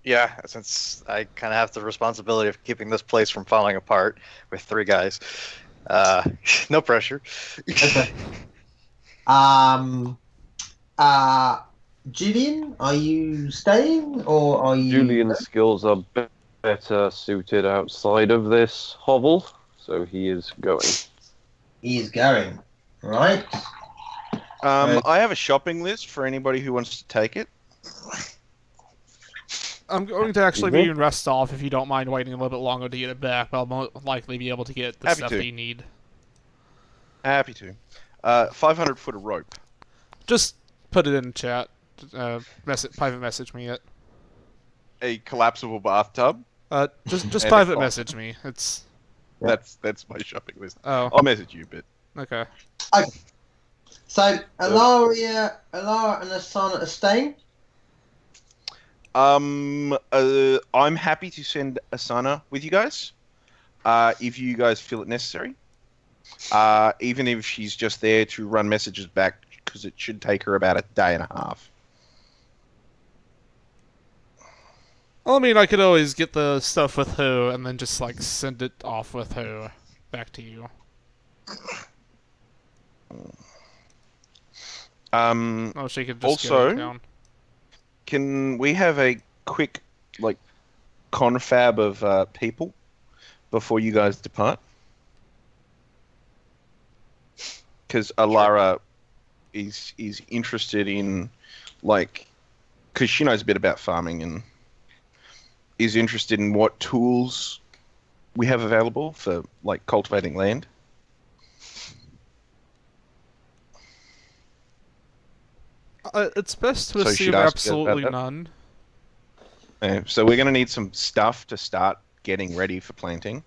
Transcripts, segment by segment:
Yeah, since I kind of have the responsibility of keeping this place from falling apart with three guys. Uh, no pressure. Okay. Um. Uh. Julian, are you staying or are you? Julian's skills are better suited outside of this hovel, so he is going. He is going. Right. I have a shopping list for anybody who wants to take it. I'm going to actually Excuse be me? in rest off if you don't mind waiting a little bit longer to get it back, but I'll most likely be able to get the Happy stuff to. that you need. Happy to. 500 foot of rope. Just put it in chat. Private message me it. A collapsible bathtub. Just And a private clock. message me. It's That's my shopping list. oh I'll message you, but okay. So Alaria, Alara, and Asana are staying. I'm happy to send Asana with you guys, if you guys feel it necessary. Even if she's just there to run messages back, because it should take her about a day and a half. Well, I mean, I could always get the stuff with her and then just like send it off with her back to you. Oh, she could just Also- get it down. Can we have a quick, like, confab of people before you guys depart? Because Alara is interested in, like, because she knows a bit about farming and is interested in what tools we have available for, like, cultivating land. It's best to So assume should I ask you absolutely about none. So we're going to need some stuff to start getting ready for planting.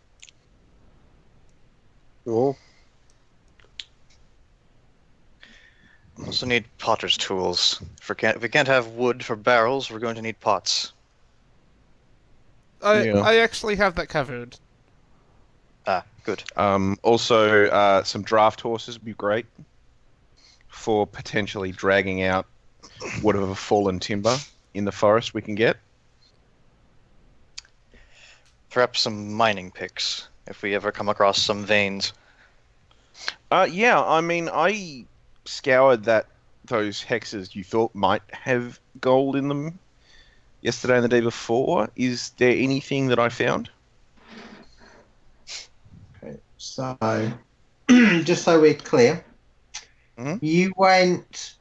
Cool. Also need potter's tools. If we can't have wood for barrels, we're going to need pots. Yeah. I actually have that covered. Ah, good. Also, some draft horses would be great for potentially dragging out whatever fallen timber in the forest we can get. Perhaps some mining picks, if we ever come across some veins. Yeah, I mean, I scoured those hexes you thought might have gold in them yesterday and the day before. Is there anything that I found? Okay. So, just so we're clear, Mhm. you went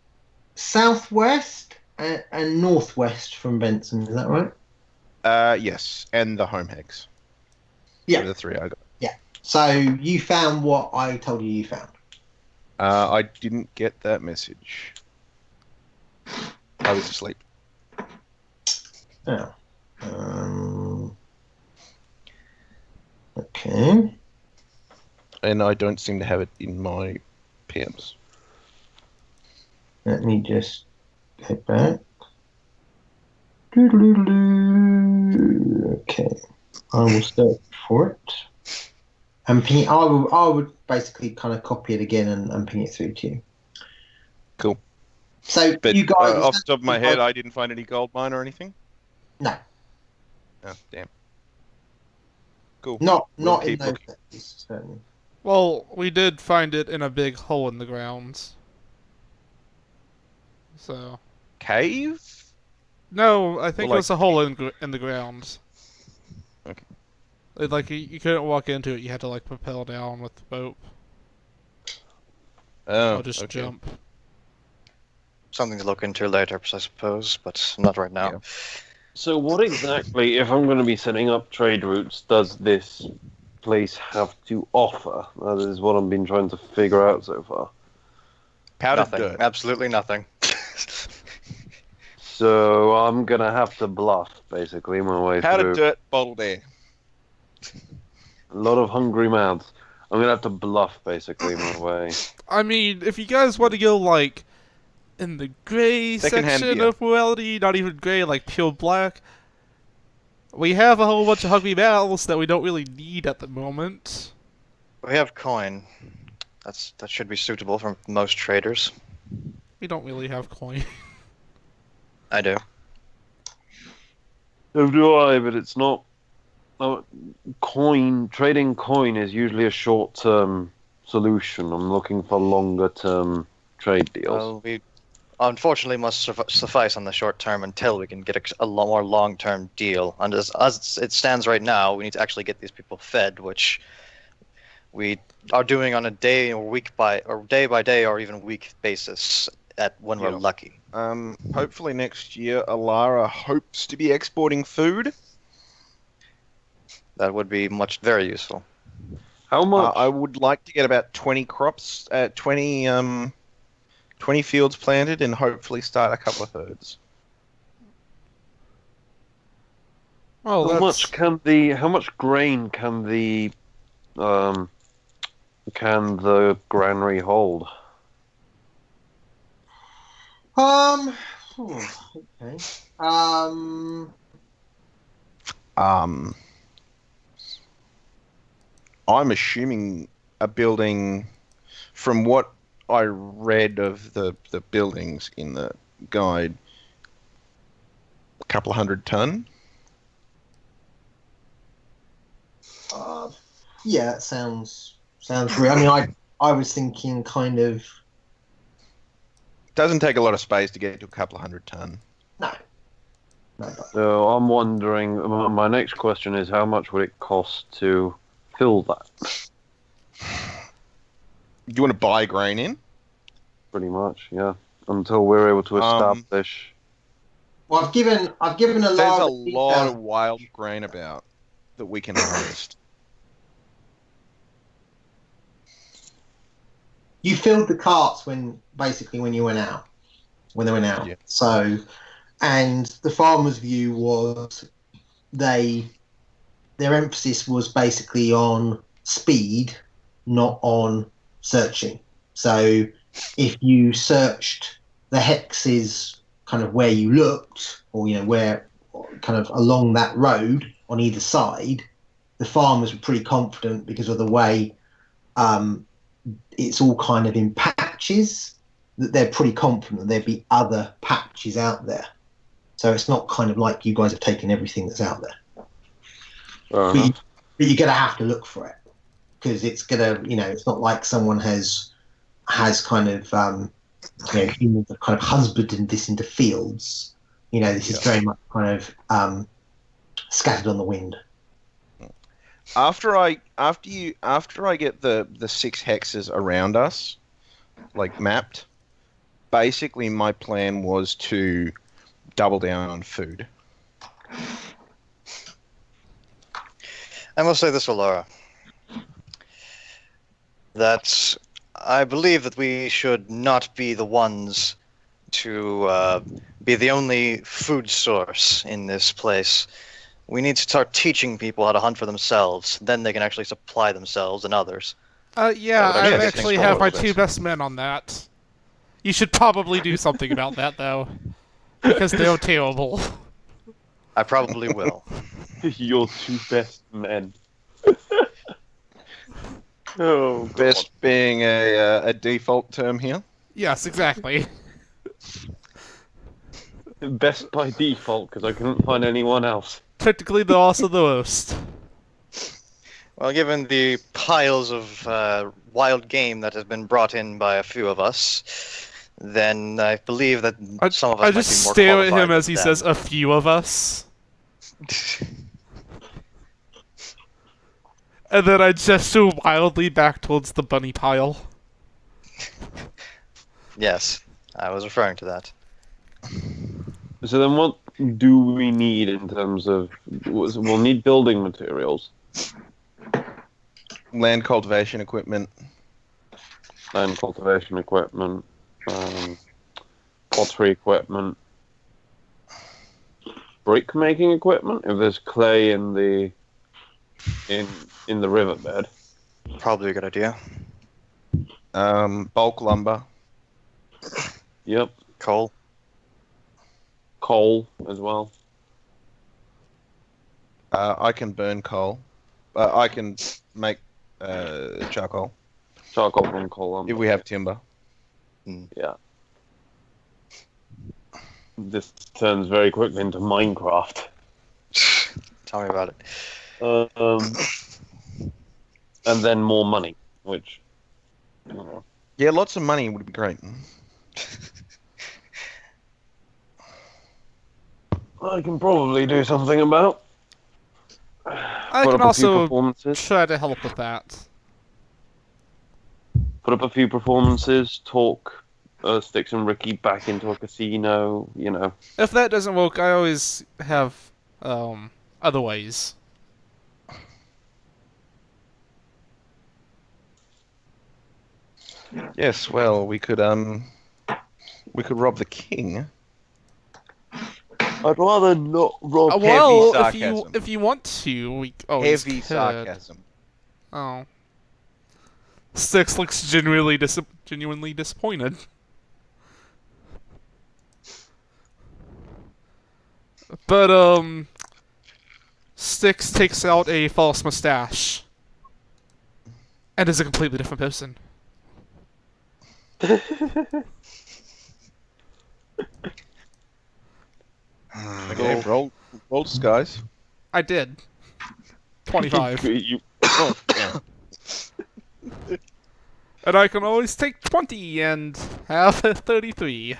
southwest and northwest from Benson. Is that right? Yes, and the home hex. Yeah. Those are the three I got. So you found what I told you found. I didn't get that message. I was asleep. Oh. Okay. And I don't seem to have it in my PMs. Let me just go back. Doodle-doodle-doo. Okay. I will search for it. And ping. I would basically kind of copy it again and ping it through to you. Cool. So But you guys, off the top of my head, I didn't find any gold mine or anything. no, Oh, damn. Cool. not We'll in keep those looking. days, certainly. Well, we did find it in a big hole in the ground. So Cave? no, I think Well, it was a hole in the ground. Okay. Like you couldn't walk into it; you had to like propel down with the boat Oh, or just okay. jump. Something to look into later, I suppose, but not right now. Yeah. So what exactly, if I'm going to be setting up trade routes, does this place have to offer? That is what I've been trying to figure out so far. Powdered Nothing. dirt. Absolutely nothing. So I'm going to have to bluff, basically, my way Powdered through. dirt, bottled air. A lot of hungry mouths. I'm going to have to bluff, basically, my way. I mean, if you guys want to go like in the gray Secondhand section beer. of morality, not even gray, like pure black, we have a whole bunch of hungry mouths that we don't really need at the moment. We have coin. That should be suitable for most traders. We don't really have coin. I do. So do I, but it's not. Trading coin is usually a short-term solution. I'm looking for longer-term trade deals. Well, we unfortunately must suffice on the short term until we can get a more long-term deal. And as it stands right now, we need to actually get these people fed, which we are doing on a day or day by day or even week basis when we're lucky. Hopefully next year, Alara hopes to be exporting food. That would be very useful. How much? I would like to get about 20 crops, 20 fields planted, and hopefully start a couple of herds. Well, How much grain can the granary hold? Okay. I'm assuming a building, from what I read of the buildings in the guide, a couple of 100 ton. Yeah, that sounds real. I mean, I was thinking kind of. Doesn't take a lot of space to get to a couple of 100 ton. No. So I'm wondering. My next question is, how much would it cost to fill that? Do you want to buy grain in? Pretty much, yeah. Until we're able to establish. Well, I've given a There's lot. a lot of wild grain about that we can harvest. You filled the carts when they went out. Yeah. So, and the farmer's view was their emphasis was basically on speed, not on searching. So if you searched the hexes kind of where you looked, or where kind of along that road on either side, the farmers were pretty confident because of the way it's all kind of in patches, that they're pretty confident that there'd be other patches out there. So it's not kind of like you guys have taken everything that's out there. But you're going to have to look for it, because it's going to, it's not like someone has kind of, humans have kind of husbanded this into fields. This is very much kind of scattered on the wind. After I get the 6 hexes around us, like mapped, basically my plan was to double down on food. I must say this, Alara, that I believe that we should not be the ones to be the only food source in this place. We need to start teaching people how to hunt for themselves. Then they can actually supply themselves and others. Yeah, I get actually things have my going. 2 best men on that. You should probably do something about that, though. Because they're terrible. I probably will. Your 2 best men. Oh, Best being a default term here. Yes, exactly. Best by default, because I couldn't find anyone else. Technically, they're also the worst. Well, given the piles of wild game that has been brought in by a few of us, then I believe that some of us I might just be more stare at qualified him as than he them. says, "A few of us," and then I gesture wildly back towards the bunny pile. Yes, I was referring to that. So then what do we need in terms of... We'll need building materials. Land cultivation equipment. Land cultivation equipment. Pottery equipment. Brick making equipment, if there's clay in the riverbed. Probably a good idea. Bulk lumber. Yep. Coal. Coal as well. I can burn coal. I can make charcoal Charcoal from coal. if we have timber. Yeah. This turns very quickly into Minecraft. Tell me about it. And then more money, which... Yeah, lots of money would be great. I can probably do something about. I Put can up a few also performances. try to help with that. Put up a few performances, talk Styx and Ricky back into a casino, you know. If that doesn't work, I always have other ways. Yes, well, we could rob the king. I'd rather not rob. Well, sarcasm. if you want to, we always Heavy could. sarcasm. Oh. Styx looks genuinely disappointed. But Styx takes out a false mustache and is a completely different person. Okay, roll disguise. I did. 25. Yeah. And I can always take 20 and have a 33.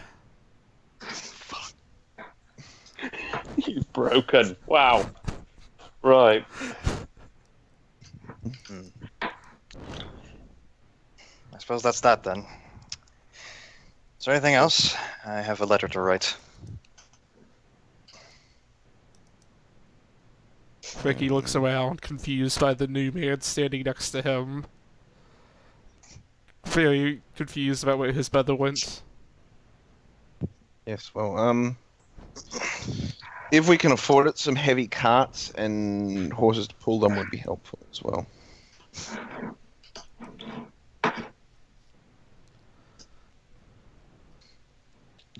You've broken. Wow. Right. I suppose that's that then. Is there anything else? I have a letter to write. Ricky looks around, confused by the new man standing next to him. Very confused about where his brother went. Yes, well, if we can afford it, some heavy carts and horses to pull them would be helpful as well.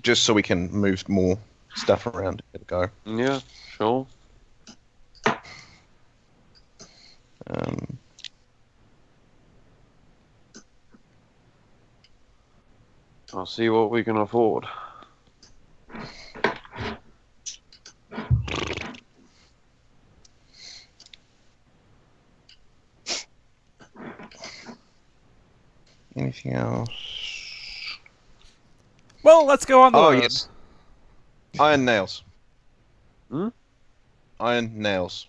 Just so we can move more stuff around to go. Yeah, sure. I'll see what we can afford. Anything else? Well, let's go on the road. Yes. Iron nails. Hmm? Iron nails.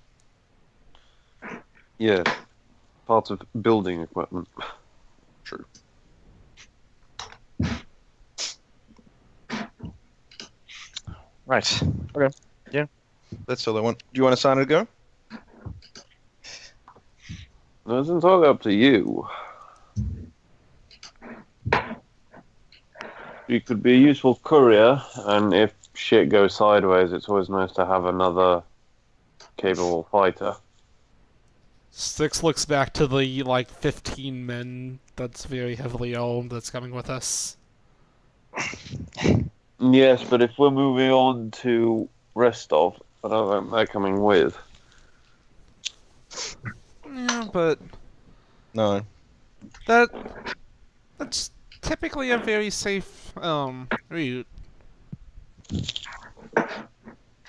Yeah. Parts of building equipment. True. Right. Okay. Yeah. That's all I want. Do you want to sign it to go? It's entirely up to you. You could be a useful courier, and if shit goes sideways, it's always nice to have another capable fighter. Styx looks back to the, 15 men that's very heavily armed that's coming with us. Yes, but if we're moving on to Restov, I don't think they're coming with. Yeah, but No. that's typically a very safe route.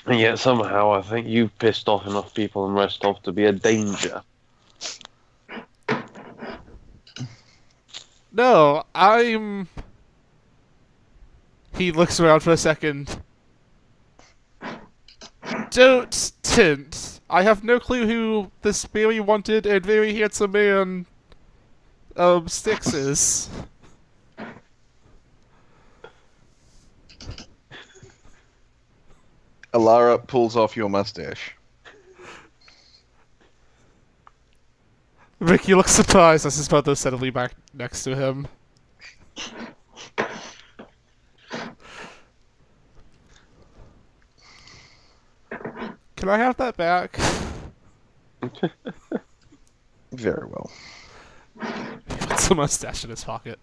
And yet somehow I think you've pissed off enough people in Restov to be a danger. No, I'm... He looks around for a second. Don't tint. I have no clue who this very wanted and very handsome man Styx is. Alara pulls off your mustache. Ricky looks surprised as his brother suddenly back next to him. Can I have that back? Very well. He puts the mustache in his pocket.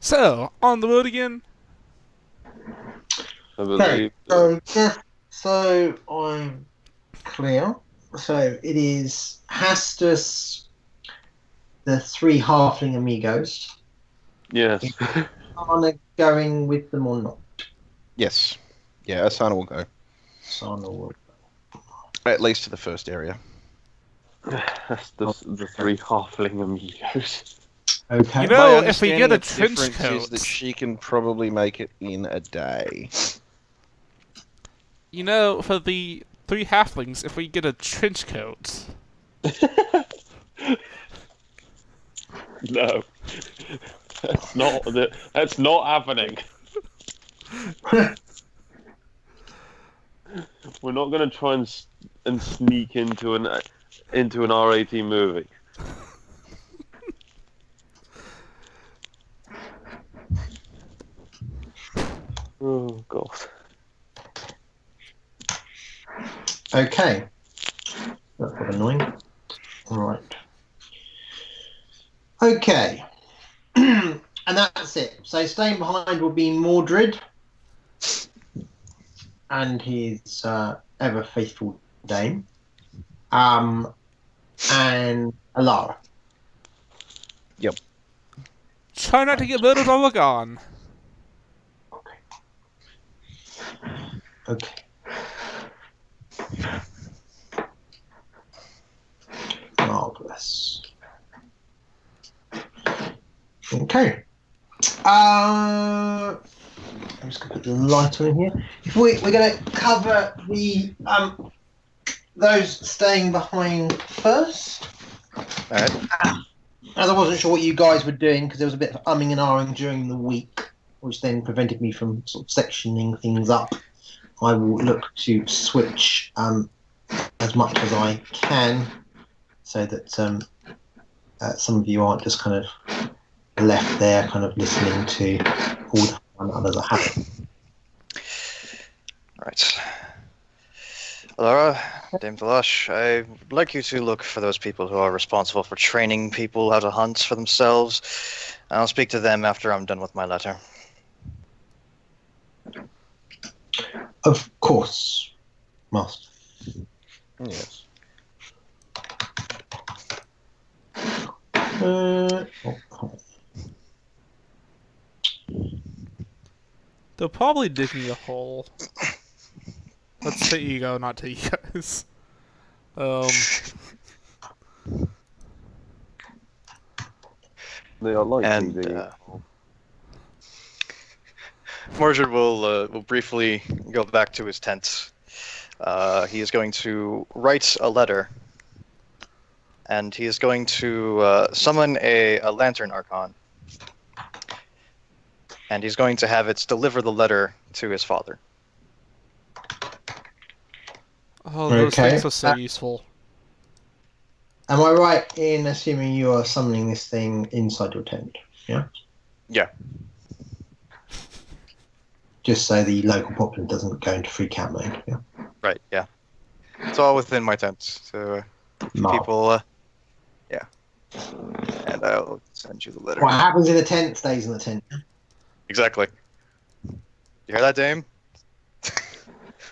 So, on the road again? I believe. So I'm clear. So it is Hastus, the three halfling amigos, Yes. Asana going with them or not? Yes. Yeah, Asana will go. Asana will. At least to the first area. That's the three halfling amigos. Okay. You know, My if we get understanding a of the trench difference coat, is that she can probably make it in a day. you know, for the 3 halflings, if we get a trench coat, No, that's not happening. We're not going to try and sneak into an R18 movie. Oh god. Okay. That's quite annoying. Right. Okay. And that's it. So staying behind will be Mordred and his ever faithful dame. And Alara. try not to get murdered while we're gone. Okay. Marvelous. Okay. I'm just going to put the light on here. If we're going to cover the those staying behind first. All right. As I wasn't sure what you guys were doing because there was a bit of umming and ahhing during the week, which then prevented me from sort of sectioning things up. I will look to switch as much as I can so that some of you aren't just kind of left there kind of listening to all the fun others are having. Right. Laura, Dame Valash, I would like you to look for those people who are responsible for training people how to hunt for themselves. I'll speak to them after I'm done with my letter. Of course, Master. Yes. They're probably digging a hole. That's to Ego, not to you guys. They are likely And, the Mordred will briefly go back to his tent. He is going to write a letter, and he is going to summon a lantern archon, and he's going to have it deliver the letter to his father. Oh, those Okay. things are so useful. Am I right in assuming you are summoning this thing inside your tent? Yeah? Yeah. Just so the local populace doesn't go into freak out mode. Yeah. Right, yeah. It's all within my tent, so Marvel. people, yeah. And I'll send you the letter. What happens in the tent stays in the tent. Exactly. You hear that, Dame?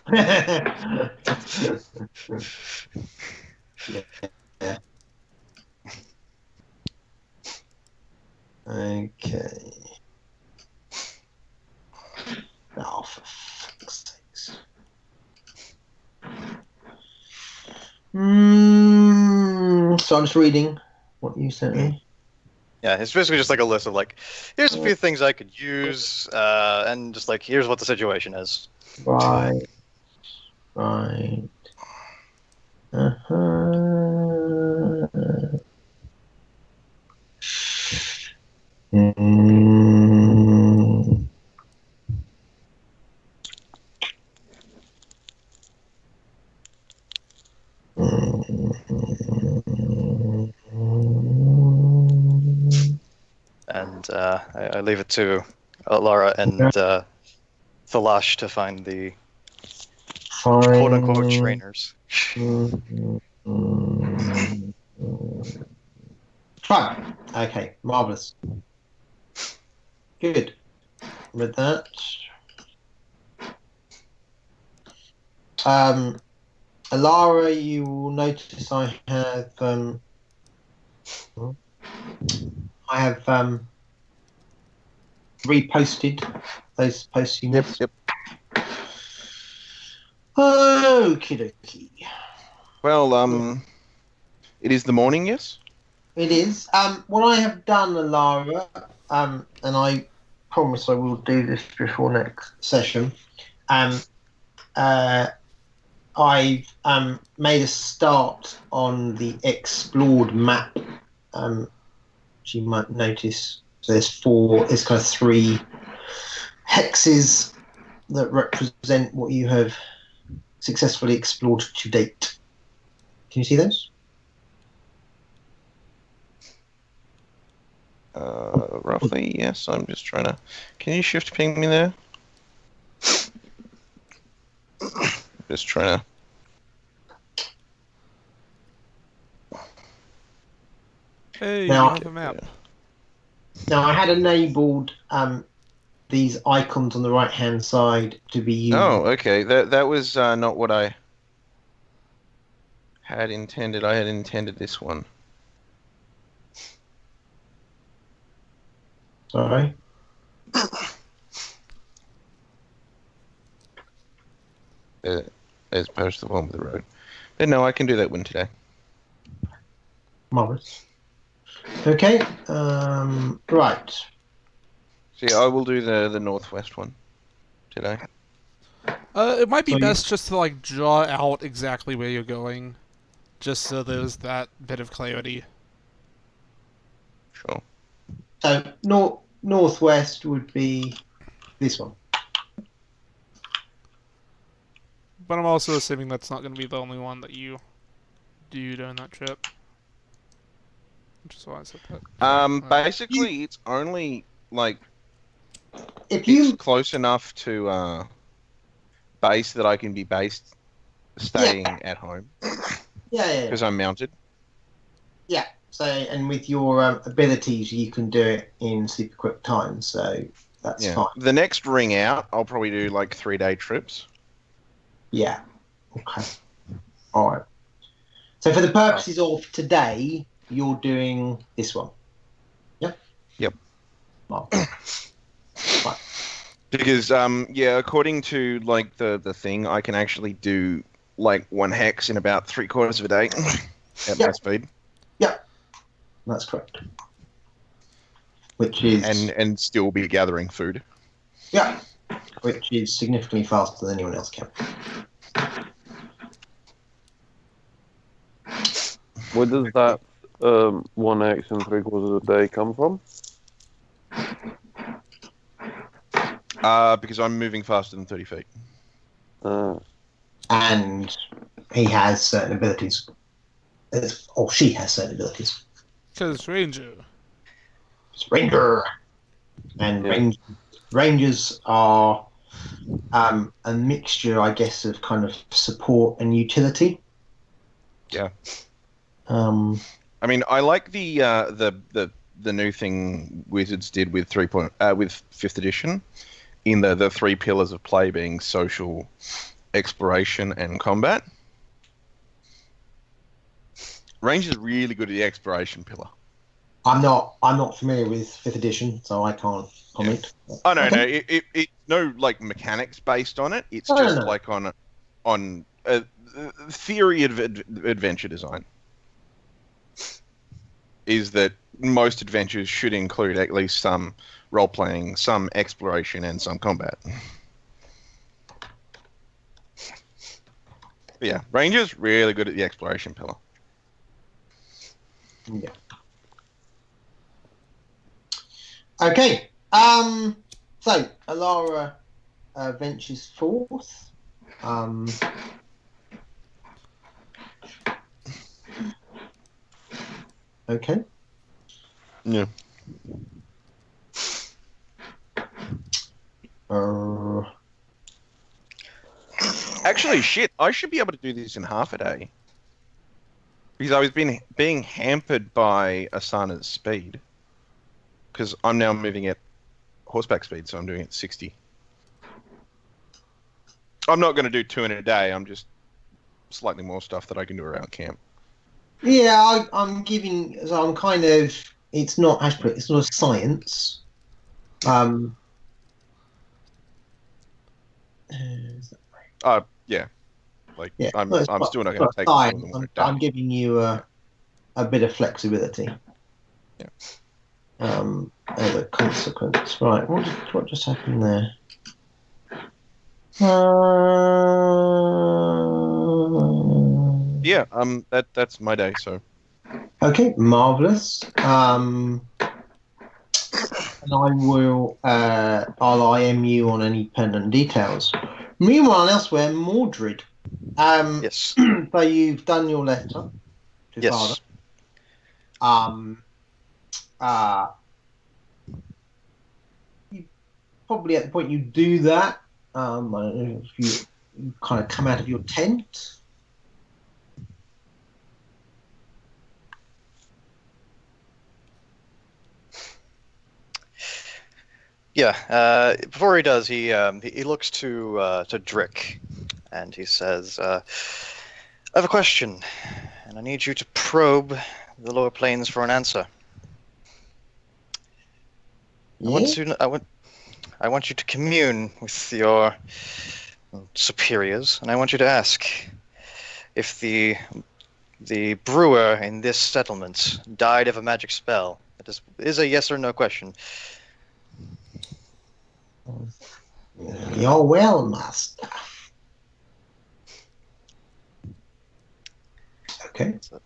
Yeah. Okay. Oh, for fuck's sakes. So I'm just reading what you sent me. Yeah, it's basically just like a list of like, here's a few things I could use, and just like, here's what the situation is. Right. Mm. And I leave it to Lara and Thalash to find the quote-unquote trainers. Fine. Okay, marvelous. Good. Read that. Alara, you will notice I have reposted those posts you missed? Yep. Okie dokie. Well, it is the morning, yes? It is. What I have done, Alara, and I promise I will do this before next session. I've made a start on the explored map. Which you might notice. So there's kind of 3 hexes that represent what you have successfully explored to date. Can you see those? Roughly, yes. I'm just trying to... Can you shift ping me there? Just trying to... Hey, Now- you have a map. Now, I had enabled these icons on the right-hand side to be used. Oh, okay. That was not what I had intended. I had intended this one. Sorry. As opposed to the one with the road. But no, I can do that one today. Marvelous. Okay. Right. So yeah, I will do the northwest one today. It might be So you- best just to like draw out exactly where you're going, just so there's that bit of clarity. Sure. So northwest would be this one. But I'm also assuming that's not going to be the only one that you do during that trip. Which is why I said that. Basically, it's only like If it's you close enough to base that I can be based staying at home yeah. because I'm mounted. So and with your abilities, you can do it in super quick time. So that's Yeah. fine. The next ring out, I'll probably do like 3-day trips. Yeah. Okay. All right. So for the purposes of today, you're doing this one. Yep. Yep. Well, Because according to like the thing, I can actually do like 1 hex in about 3/4 of a day at my Yep. speed, that's correct. Which is and still be gathering food. which is significantly faster than anyone else can. Where does that 1x and 3/4 of a day come from? Because I'm moving faster than 30 feet. And he has certain abilities. Or she has certain abilities. Because Ranger. It's Ranger. And Yeah. Rangers are a mixture, I guess, of kind of support and utility. Yeah. I mean, I like the new thing Wizards did with with 5th edition, in the 3 pillars of play being social, exploration, and combat. Range is really good at the exploration pillar. I'm not familiar with 5th edition, so I can't comment. Oh no, Okay. no, it no like mechanics based on it. It's No, just no. like on theory of adventure design. Is that most adventures should include at least some role playing, some exploration, and some combat. But yeah, Ranger's really good at the exploration pillar. Yeah. Okay. So Alara ventures forth. Okay. Yeah. Actually, shit, I should be able to do this in half a day. Because I was being hampered by Asana's speed. Because I'm now moving at horseback speed, so I'm doing it 60. I'm not going to do 2 in a day, I'm just slightly more stuff that I can do around camp. Yeah, I'm giving. So I'm kind of. It's not. It's not a science. Yeah. Like Yeah, I'm no, it's still not it's going to take fine. this one. I'm giving you a bit of flexibility. Yeah. As a consequence, right? What just happened there? Yeah. That's my day. So. Okay, marvelous. And I will I'll IM you on any pendant details. Meanwhile, elsewhere, Mordred. Yes. So you've done your letter to Father. Yes. You probably at the point you do that. I don't know if you kind of come out of your tent. Yeah. Before he does, he looks to Drick, and he says, "I have a question, and I need you to probe the lower planes for an answer. Yeah? I want you to commune with your superiors, and I want you to ask if the brewer in this settlement died of a magic spell. It is a yes or no question." You're well, master. Okay. So,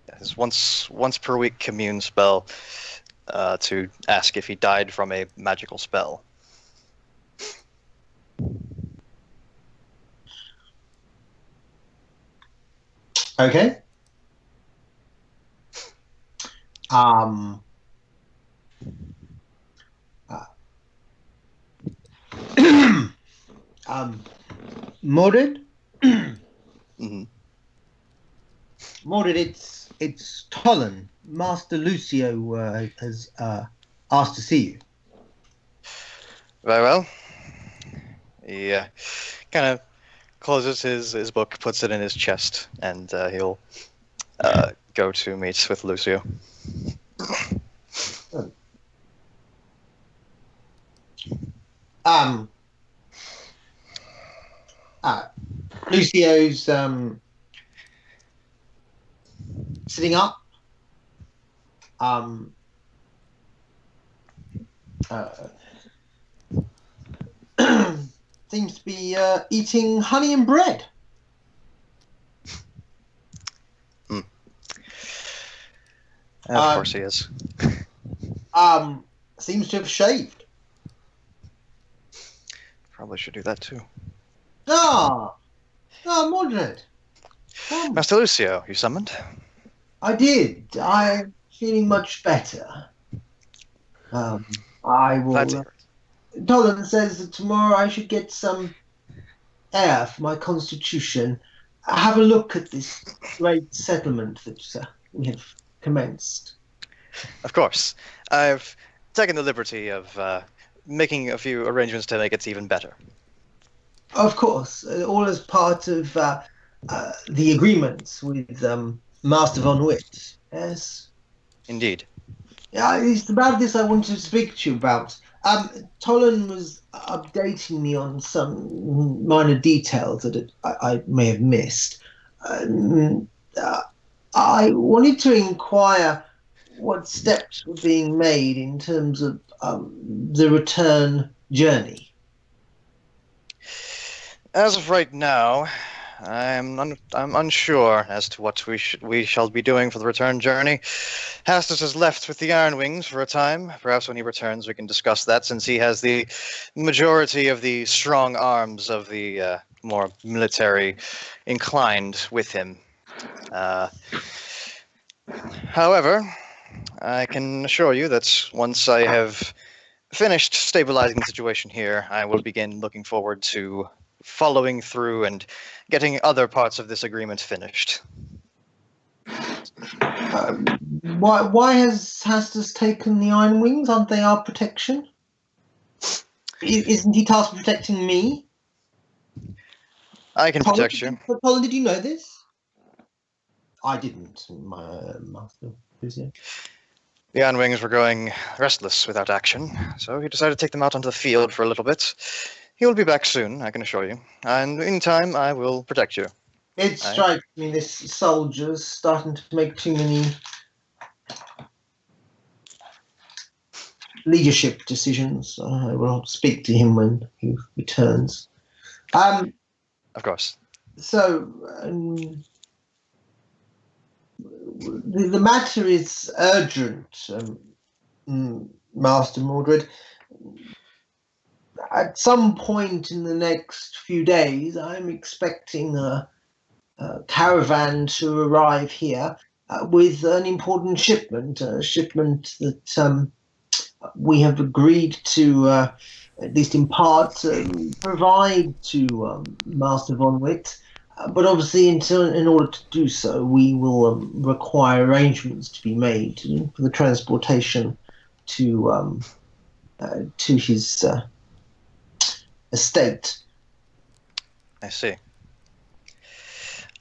yeah, his once per week commune spell to ask if he died from a magical spell. Okay. Mordred? Mm-hmm. Mordred, it's Tolan. Master Lucio has asked to see you. Very well. He kind of closes his book, puts it in his chest, and he'll go to meet with Lucio. Lucio's sitting up. Seems to be eating honey and bread. Of course he is. Seems to have shaved. Probably should do that too. Mordred. Master Lucio, you summoned? I did. I'm feeling much better. I will. Glad to hear it. Tolan says that tomorrow I should get some air for my constitution. Have a look at this great settlement that we have commenced. Of course. I've taken the liberty of making a few arrangements to make it even better. Of course, all as part of the agreements with Master von Witt. Yes. Indeed. Yeah, it's about this I wanted to speak to you about. Tolan was updating me on some minor details that I may have missed. I wanted to inquire what steps were being made in terms of the return journey. As of right now, I'm unsure as to what we shall be doing for the return journey. Hastus has left with the Iron Wings for a time. Perhaps when he returns we can discuss that, since he has the majority of the strong arms of the more military inclined with him. However, I can assure you that once I have finished stabilizing the situation here, I will begin looking forward to following through and getting other parts of this agreement finished. Why has Hastus taken the Iron Wings? Aren't they our protection? Isn't he tasked with protecting me? I can protect you. Tolan, did you know this? I didn't, Master Lucio. The Iron-Wings were growing restless without action, so he decided to take them out onto the field for a little bit. He will be back soon, I can assure you. And in time, I will protect you. It strikes me this soldier's starting to make too many leadership decisions. I will speak to him when he returns. Of course. So, the matter is urgent, Master Mordred. At some point in the next few days, I'm expecting a caravan to arrive here with an important shipment, a shipment that we have agreed to, at least in part, provide to Master von Witt. But obviously, in order to do so, we will require arrangements to be made for the transportation to his estate. I see.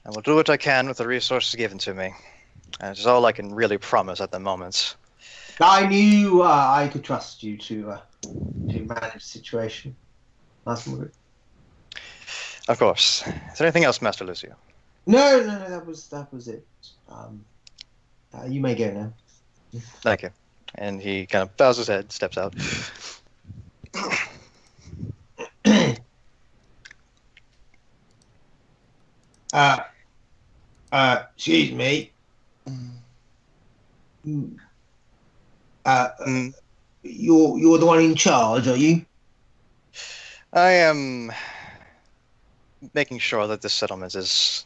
I will do what I can with the resources given to me. It is all I can really promise at the moment. I knew I could trust you to manage the situation, Master Mordred. Of course. Is there anything else, Master Lucio? No, that was it. You may go now. Thank you. And he kind of bows his head, steps out. Excuse me. You're the one in charge, are you? I am making sure that this settlement is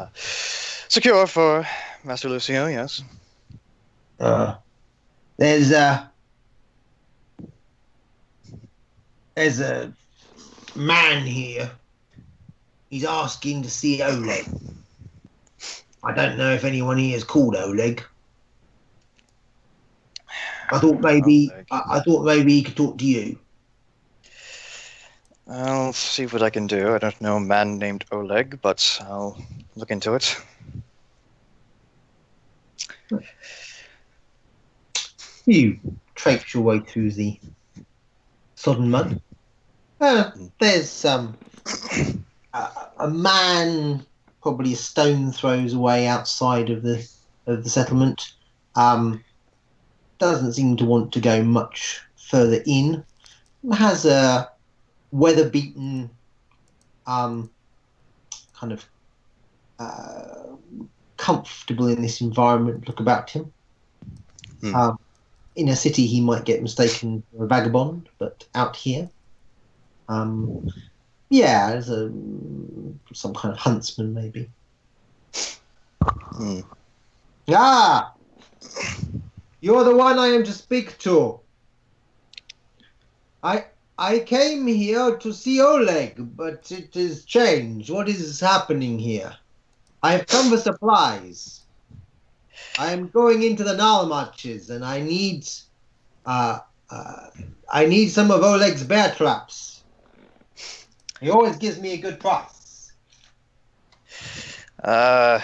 secure for Master Lucio, yes. There's a man here. He's asking to see Oleg. I don't know if anyone here is called Oleg. I thought maybe he could talk to you. I'll see what I can do. I don't know a man named Oleg, but I'll look into it. You traipse your way through the sodden mud. There's a man, probably a stone throws away outside of the settlement. Doesn't seem to want to go much further in. Has a weather-beaten, kind of comfortable in this environment look about him. In a city, he might get mistaken for a vagabond, but out here, as some kind of huntsman, maybe. Ah! You're the one I am to speak to. I came here to see Oleg, but it is changed. What is happening here? I have come for supplies. I am going into the Nalmaches, and I need some of Oleg's bear traps. He always gives me a good price. My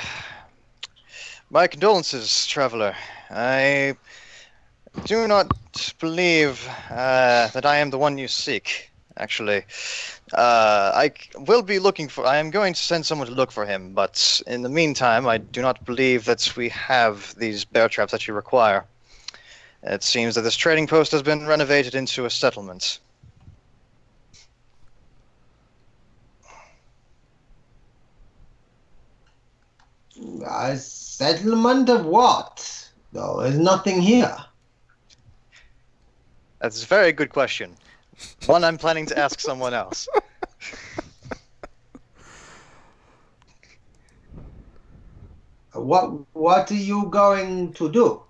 condolences, traveler. I do not believe that I am the one you seek, actually. I will be looking for... I am going to send someone to look for him, but in the meantime, I do not believe that we have these bear traps that you require. It seems that this trading post has been renovated into a settlement. A settlement of what? No, there's nothing here. That's a very good question. One I'm planning to ask someone else. What are you going to do?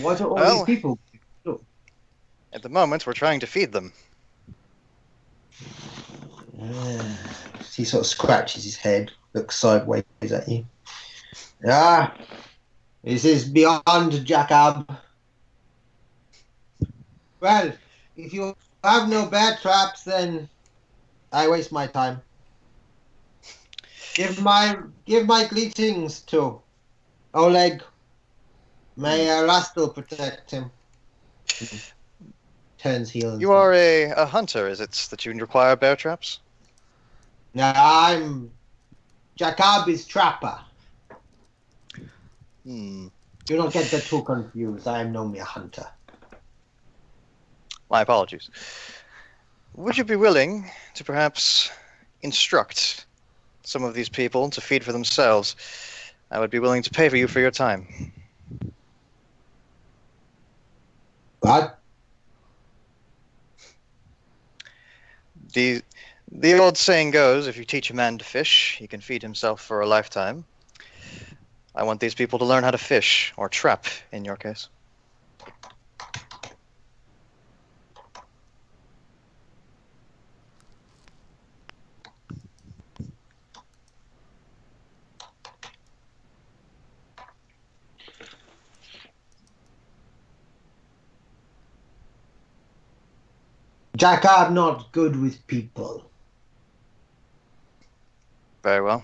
What are all these people do? At the moment, we're trying to feed them. He sort of scratches his head, looks sideways at you. This is beyond Jacob. Well, if you have no bear traps, then I waste my time. Give my greetings to Oleg. May Rastal protect him. Turns heel. You are a hunter, is it that you require bear traps? Now I'm Jacobi's trapper. Hmm. Do not get the two confused. I am no mere hunter. My apologies. Would you be willing to perhaps instruct some of these people to feed for themselves? I would be willing to pay for you for your time. What? The old saying goes, if you teach a man to fish, he can feed himself for a lifetime. I want these people to learn how to fish, or trap, in your case. Jacob not good with people. Very well.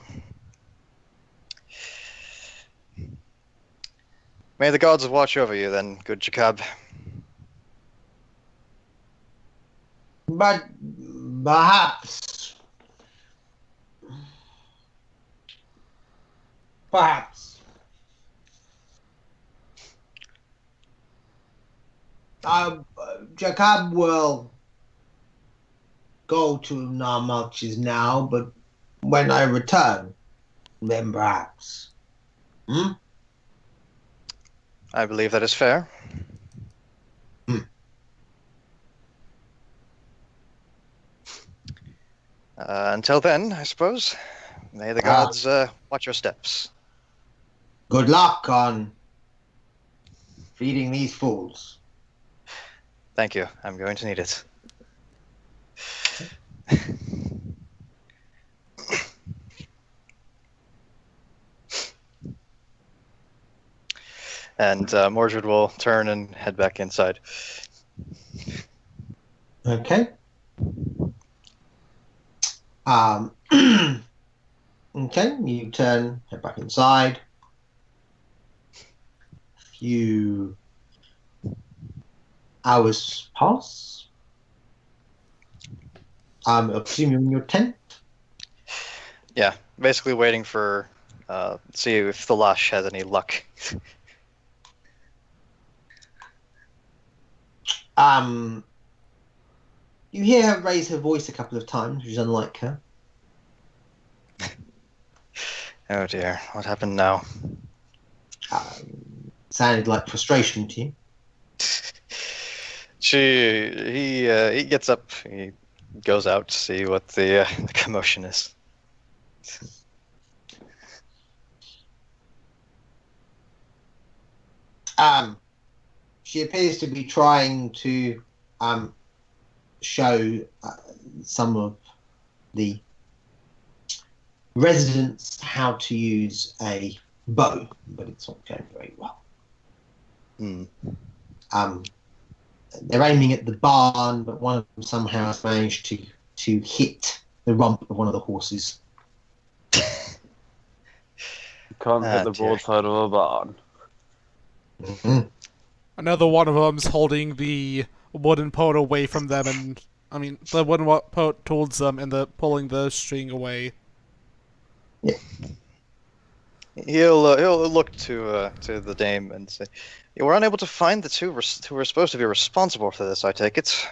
May the gods watch over you then, good Jacob. But perhaps. Jacob will go to Narmalch's now, but when I return, then perhaps. Hmm? I believe that is fair. Until then, I suppose, may the gods watch your steps. Good luck on feeding these fools. Thank you. I'm going to need it. And Mordred will turn and head back inside. Okay. Okay, you turn, head back inside. A few hours pass. I presume you're in your tent. Yeah, basically waiting for see if the Lush has any luck. You hear her raise her voice a couple of times, which is unlike her. Oh dear, what happened now? Sounded like frustration to you. He gets up, he goes out to see what the commotion is. She appears to be trying to show some of the residents how to use a bow, but it's not going very well. They're aiming at the barn, but one of them somehow has managed to hit the rump of one of the horses. You can't hit the broadside of a barn. Mm-hmm. Another one of them's holding the wooden boat away from them, and the wooden boat towards them, and pulling the string away. Yeah. He'll look to the dame and say, "You were unable to find the two who were supposed to be responsible for this, I take it."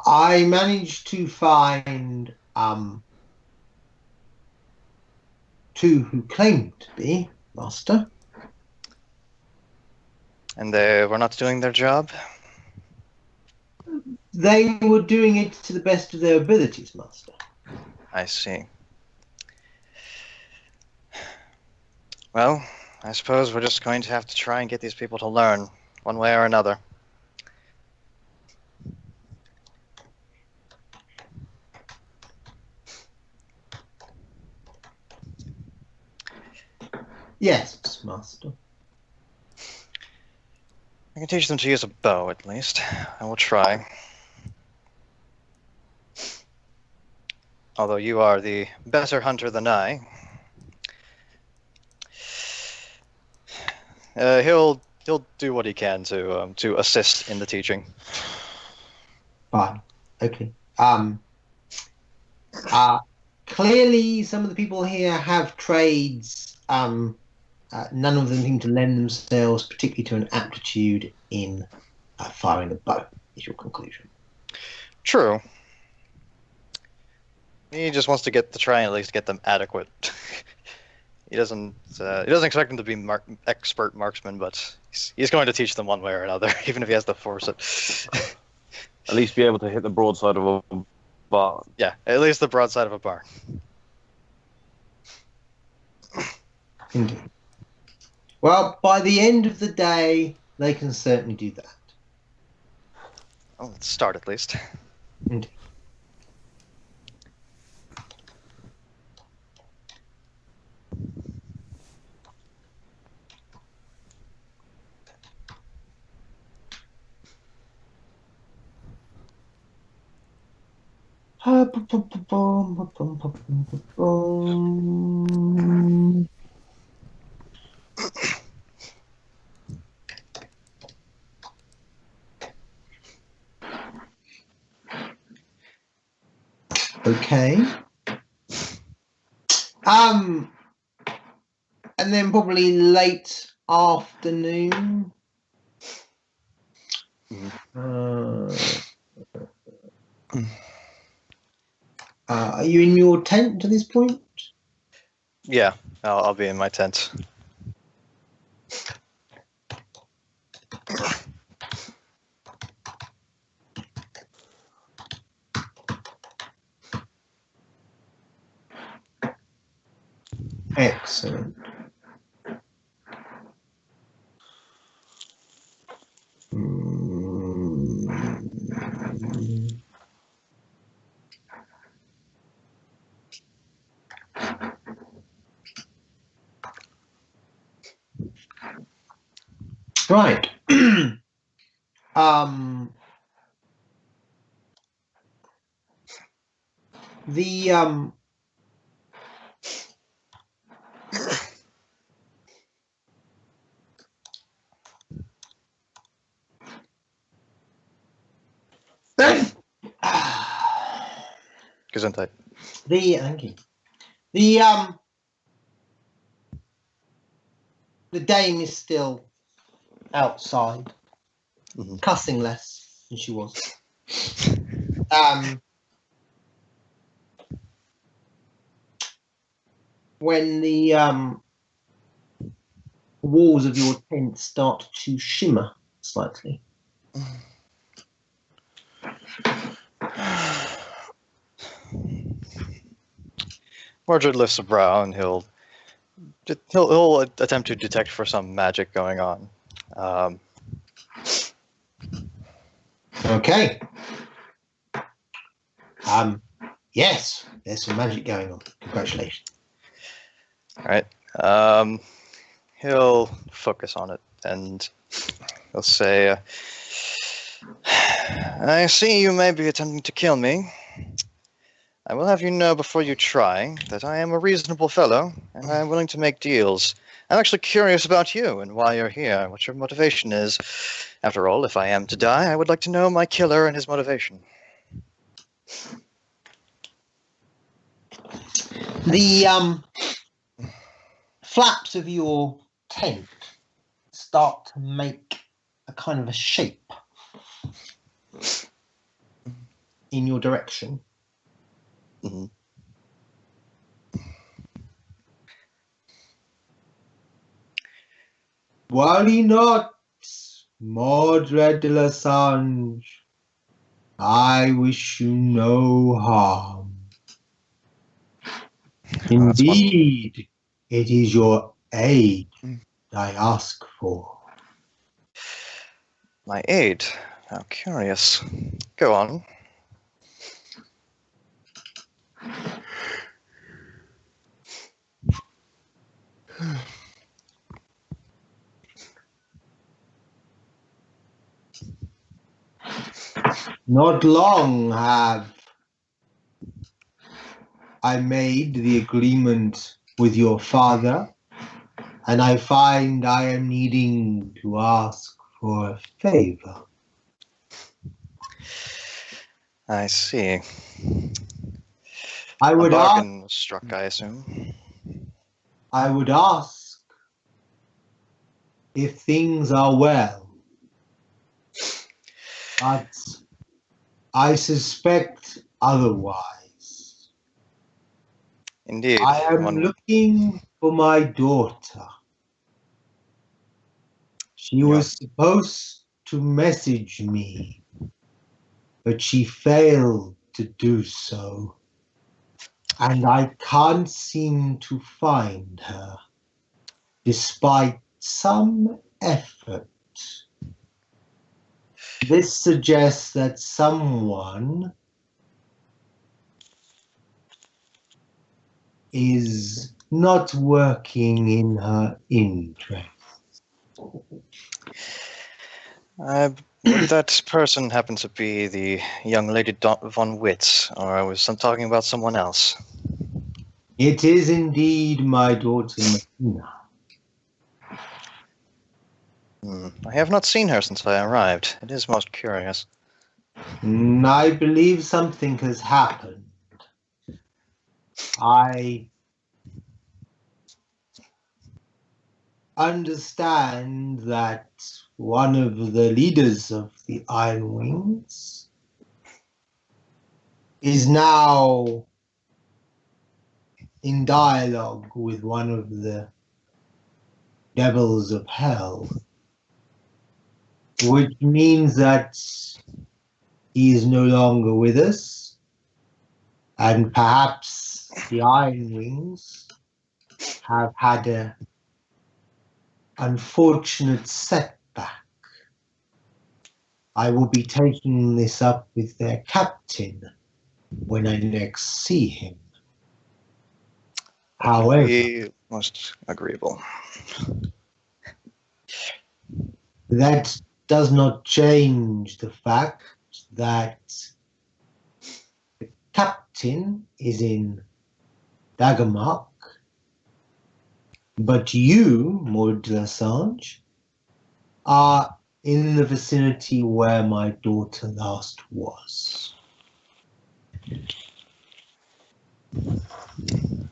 I managed to find two who claimed to be, Master. And they were not doing their job? They were doing it to the best of their abilities, Master. I see. Well, I suppose we're just going to have to try and get these people to learn, one way or another. Yes, Master. I can teach them to use a bow, at least. I will try. Although you are the better hunter than I. He'll do what he can to assist in the teaching. Fine. Okay. Clearly, some of the people here have trades. None of them seem to lend themselves particularly to an aptitude in firing a bow. Is your conclusion? True. He just wants to try and at least get them adequate. He doesn't expect them to be expert marksmen, but he's going to teach them one way or another, even if he has to force it. At least be able to hit the broadside of a barn. Yeah, at least the broadside of a barn. Indeed. Well, by the end of the day, they can certainly do that. Well, let's start at least. Indeed. Okay. And then probably late afternoon. Are you in your tent to this point? Yeah, I'll be in my tent. Excellent. Right. The Gesundheit. Thank you. The dame is still outside, cussing less than she was. When the walls of your tent start to shimmer slightly. Mordred lifts a brow and he'll attempt to detect for some magic going on. Okay. Yes, there's some magic going on. Congratulations. All right. He'll focus on it and he'll say, I see you may be attempting to kill me. I will have you know before you try that I am a reasonable fellow and I am willing to make deals. I'm actually curious about you and why you're here, what your motivation is. After all, if I am to die, I would like to know my killer and his motivation. The flaps of your tent start to make a kind of a shape in your direction. Mm-hmm. Worry not, Mordred de la Sange. I wish you no harm. Indeed, it is your aid I ask for. My aid? How curious. Go on. Not long have I made the agreement with your father and I find I am needing to ask for a favor. I see. I A would ask. bargain was struck, I assume. I would ask if things are well, but I suspect otherwise. Indeed. I am looking for my daughter. She was supposed to message me, but she failed to do so, and I can't seem to find her, despite some effort. This suggests that someone is not working in her interest. Would that person happen to be the young lady von Witz, or was I talking about someone else? It is indeed my daughter, Martina. I have not seen her since I arrived. It is most curious. I believe something has happened. I understand that one of the leaders of the Iron Wings is now in dialogue with one of the devils of hell, which means that he is no longer with us, and perhaps the Iron Wings have had an unfortunate setback. I will be taking this up with their captain when I next see him. However, Be most agreeable. that does not change the fact that the captain is in Daggermark, but you, Maud Lassange, are in the vicinity where my daughter last was.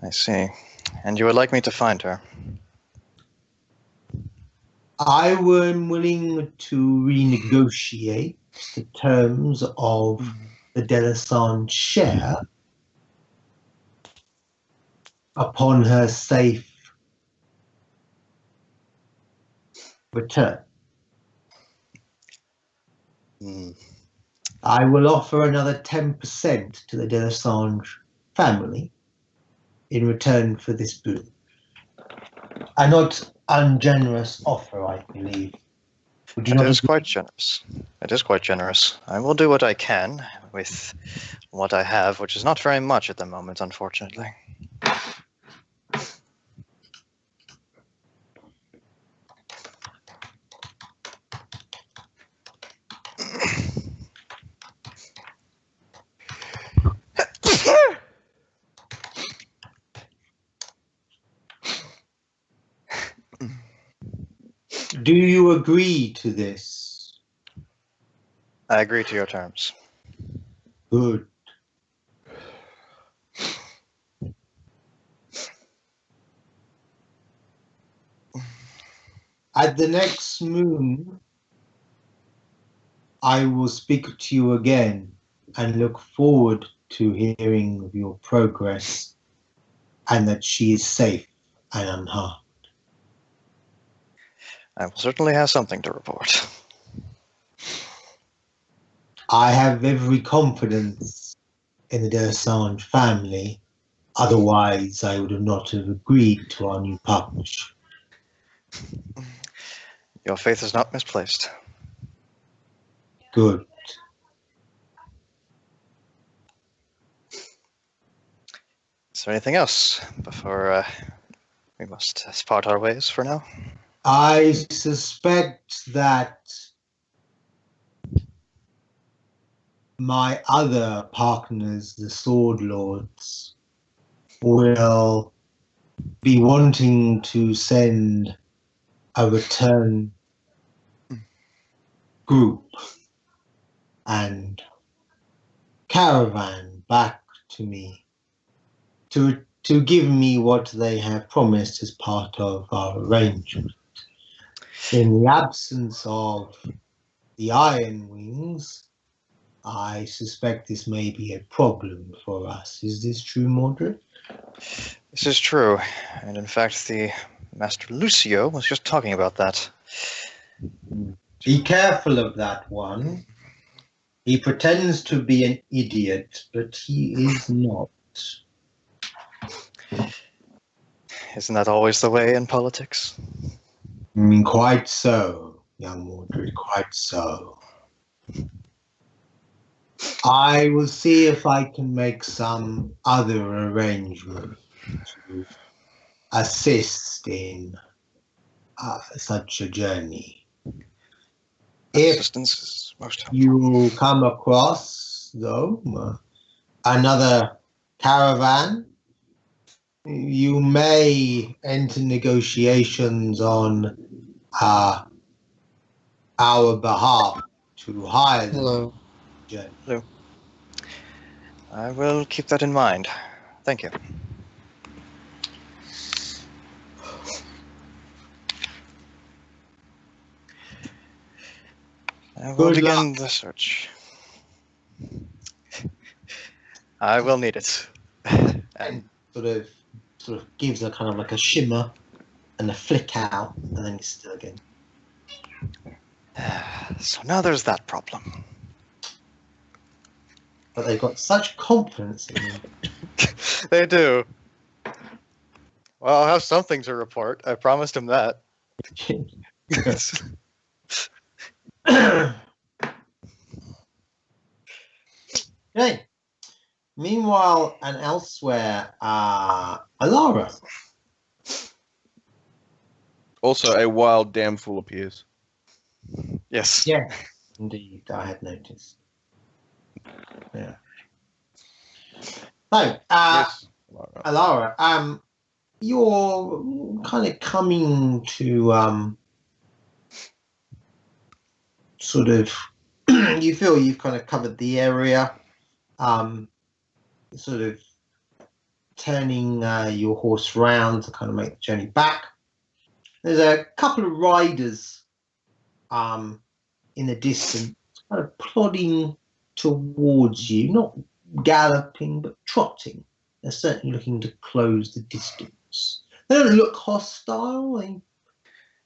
I see. And you would like me to find her? I am willing to renegotiate the terms of the Delassange share upon her safe return. I will offer another 10% to the Delassange family in return for this boon. A not ungenerous offer, I believe. Would you It not is agree? quite generous. It is quite generous. I will do what I can with what I have, which is not very much at the moment, unfortunately. Do you agree to this? I agree to your terms. Good. At the next moon, I will speak to you again and look forward to hearing of your progress and that she is safe and unharmed. I will certainly have something to report. I have every confidence in the Delassange family. Otherwise, I would have not have agreed to our new partnership. Your faith is not misplaced. Good. Is there anything else before we must part our ways for now? I suspect that my other partners, the Sword Lords, will be wanting to send a return group and caravan back to me to give me what they have promised as part of our arrangement. In the absence of the Iron Wings, I suspect this may be a problem for us. Is this true, Mordred? This is true, and in fact, the Master Lucio was just talking about that. Be careful of that one. He pretends to be an idiot, but he is not. Isn't that always the way in politics? I mean, quite so, young Mordred, quite so. I will see if I can make some other arrangement to assist in such a journey. If Assistance is most helpful. you come across, though, another caravan, you may enter negotiations on our behalf to hire them. Hello. Journey. I will keep that in mind. Thank you. I will Good begin luck. the search. I will need it. And sort of gives a kind of like a shimmer and a flick out, and then he's still again. So now there's that problem. But they've got such confidence in him. They do. Well, I'll have something to report. I promised him that. Okay. Meanwhile, and elsewhere, Alara. Also, a wild damsel appears. Yes. Yeah, indeed, I had noticed. Yeah. So, Yes. Alara, you're kind of coming to sort of you feel you've kind of covered the area, sort of turning your horse round to kind of make the journey back. There's a couple of riders in the distance, kind of plodding towards you, not galloping but trotting. They're certainly looking to close the distance. They don't look hostile. They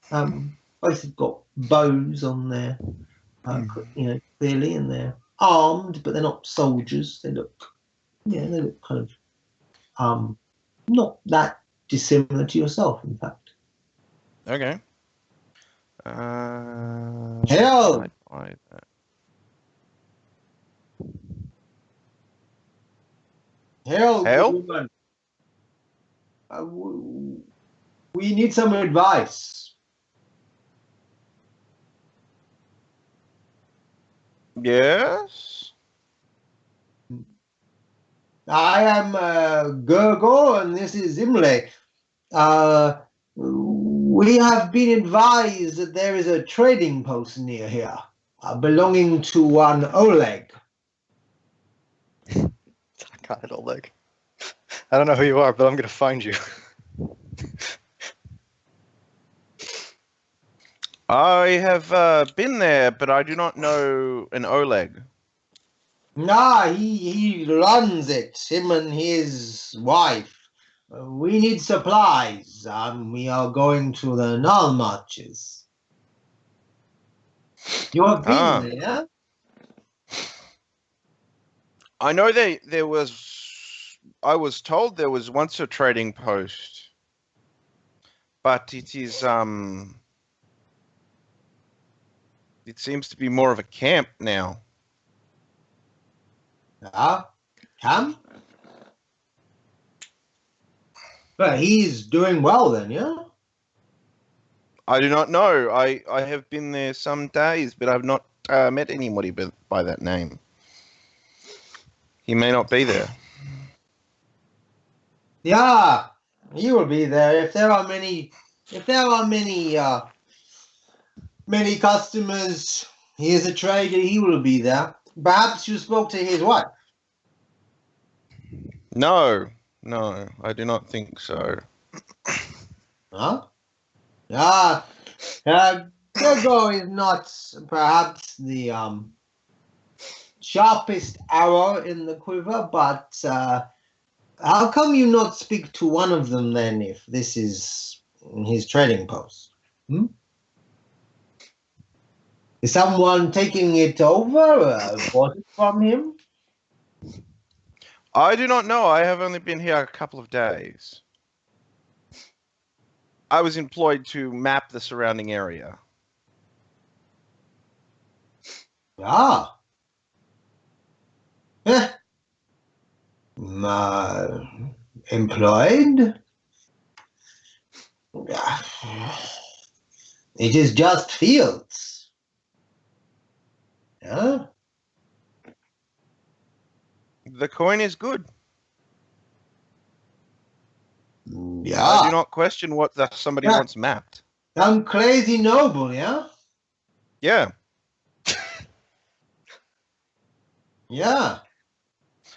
both have got bows on their, clearly, and they're armed, but they're not soldiers. They look kind of not that dissimilar to yourself, in fact. Okay. Hello. Harold, Hail? woman. We need some advice. Yes. I am Gurgo, and this is Imle. We have been advised that there is a trading post near here, belonging to one Oleg. God, Oleg. I don't know who you are, but I'm going to find you. I have been there, but I do not know an Oleg. Nah, he runs it, him and his wife. We need supplies. We are going to the Null Marches. You have been there? I know there was. I was told there was once a trading post, but it is It seems to be more of a camp now. Camp? But he's doing well then, yeah? I do not know. I have been there some days, but I've not met anybody by that name. He may not be there. Yeah. He will be there if there are many. If there are many customers, he is a trader. He will be there. Perhaps you spoke to his wife. No, I do not think so. Huh? Gurgo is not perhaps the sharpest arrow in the quiver, but how come you not speak to one of them then, if this is his trading post? Hmm? Is someone taking it over? Bought it from him? I do not know. I have only been here a couple of days. I was employed to map the surrounding area. Ah. Employed? It is just fields. Yeah? The coin is good. Yeah. I do not question what somebody wants mapped. Some crazy noble, yeah? Yeah. Yeah.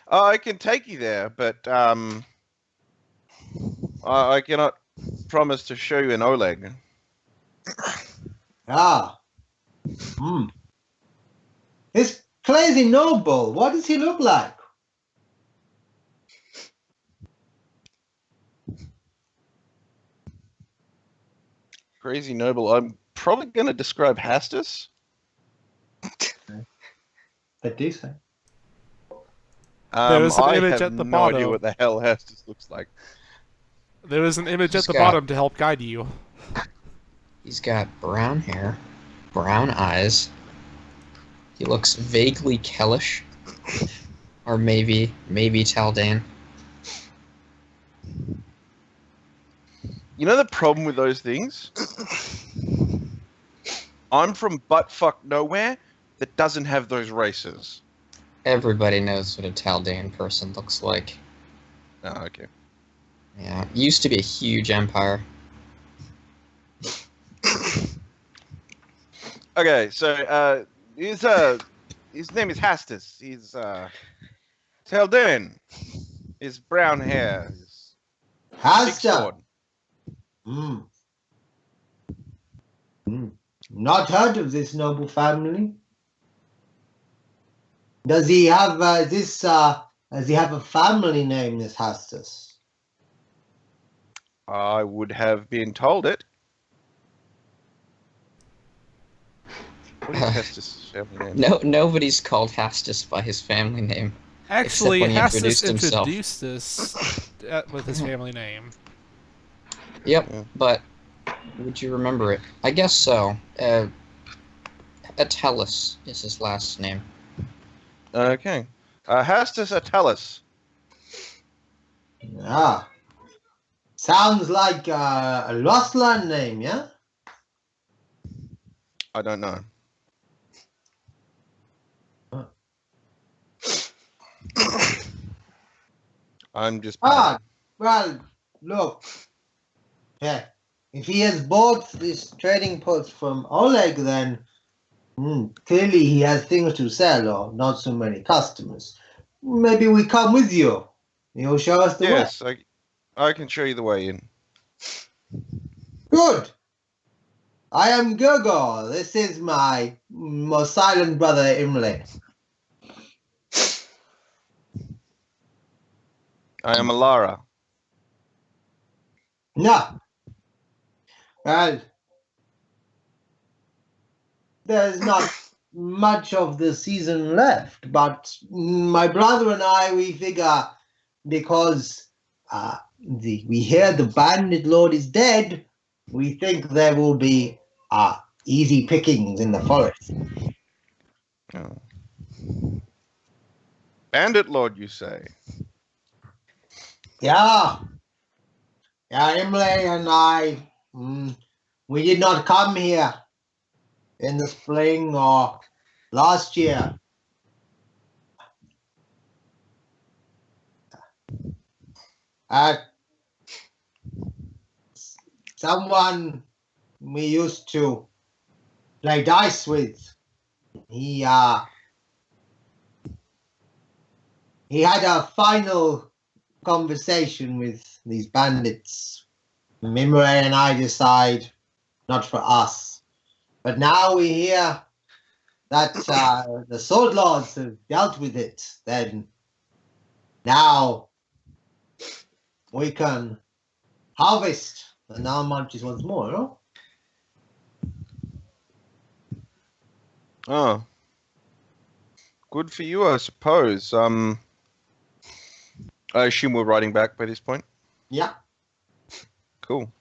I can take you there, but I cannot promise to show you an Oleg. Ah. Hmm. This crazy noble, what does he look like? Crazy noble. I'm probably going to describe Hastus. What do you say? There is an I image have at the no bottom. idea what the hell Hastus looks like. There is an image He's at the got- bottom to help guide you. He's got brown hair, brown eyes. He looks vaguely Kellish. Or maybe Taldane. You know the problem with those things? I'm from buttfuck nowhere that doesn't have those races. Everybody knows what a Taldane person looks like. Oh, okay. Yeah, used to be a huge empire. Okay, so his name is Hastus. He's Taldane. His brown hair. His big Hasta. sword. Hmm. Not heard of this noble family. Does he have does he have a family name, this Hastus? I would have been told it. What is Hastus' family name? No, nobody's called Hastus by his family name. Actually, when he Hastus introduced himself. introduced us with his family name. Yep, Yeah. but would you remember it? I guess so. Atellus is his last name. Okay. Hastus Atellus. Ah. Sounds like a lost land name, yeah? I don't know. I'm just. Ah, well, look. Yeah. If he has bought this trading post from Oleg, then clearly he has things to sell or not so many customers. Maybe we come with you. You'll show us the way. Yes, I can show you the way in. Good. I am Gurgo. This is my most silent brother Imle. I am Alara. No. Well, there's not much of the season left, but my brother and I, we figure because we hear the bandit lord is dead, we think there will be easy pickings in the forest. Oh. Bandit Lord, you say? Yeah. Yeah, Imle and I, we did not come here in the spring or last year. someone we used to play dice with. He had a final conversation with these bandits. Mimure and I decide not for us. But now we hear that the Sword Lords have dealt with it. Then now we can harvest the Nalmanches once more, no? Oh. Good for you, I suppose. I assume we're riding back by this point? Yeah. Cool.